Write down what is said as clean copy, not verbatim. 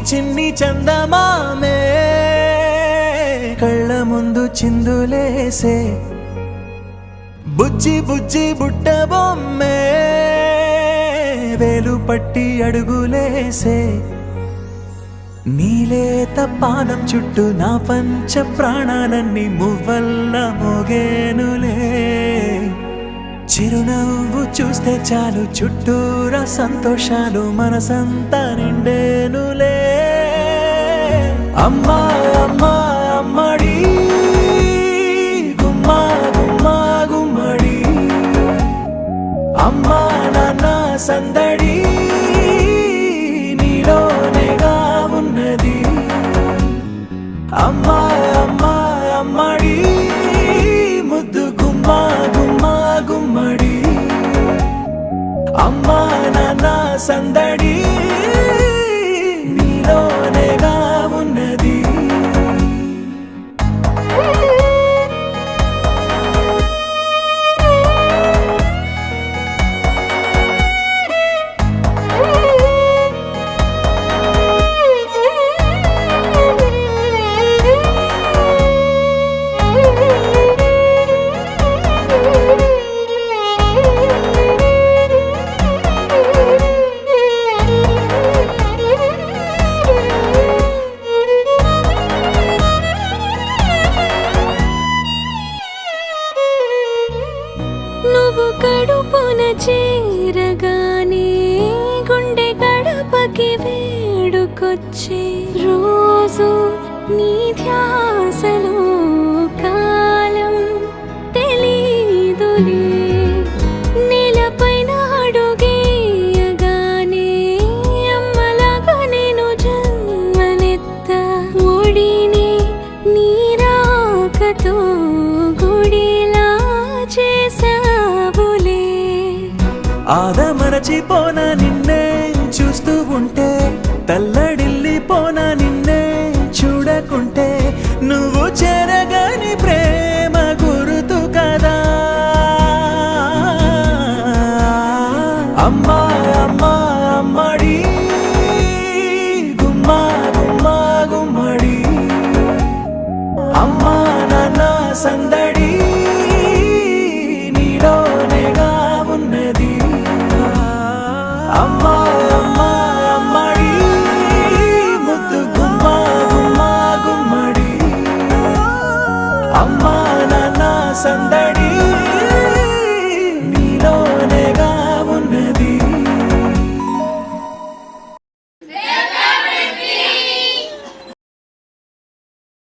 చిన్ని చందమామే కళ్ళ ముందు చిందులేసే బుజ్జి బుజ్జి బుట్ట బొమ్మే వేలు పట్టి అడుగులేసే నీలేత పానం చుట్టూ నా పంచ ప్రాణాలన్నీ మువ్వల్ల మోగేనులే చిరునవ్వు చూస్తే చాలు చుట్టూరా సంతోషాలు మనసంతా నిండేనులే అమ్మా అమ్మా అమ్మడి గుమ్మా గుమ్మా గుమ్మడి అమ్మా నాన్న సందడి నీలోనేగా ఉన్నది అమ్మా అమ్మా అమ్మడి ముద్దు గుమ్మా గుమ్మా గుమ్మడి అమ్మా నాన్న సందడి నీలోనేగా ఉన్నది నువ్వు కడుపున చేరగానే గుండె గడపకి వేడుకొచ్చే రోజు నీ ధ్యాసలో కాలం తెలీదులే నేలపైన అడుగేయగానే అమ్మలాగా నేను జన్మనెత్త ఒడిని నీ రాకతో గుడిలా చేసావులే ఆదమరచిపోనా నిన్నే చూస్తూ ఉంటే తల్లడిల్లిపోనా నిన్నే చూడకుంటే నువ్వు చెరగని ప్రేమ గురుతు కదా అమ్మా అమ్మా అమ్మడి గుమ్మా గుమ్మా గుమ్మడి అమ్మా నాన్న సందడి నీలోనేగా ఉన్నది అమ్మా అమ్మా అమ్మడి ముద్దు గుమ్మా గుమ్మా గుమ్మడి అమ్మా నాన్న సందడి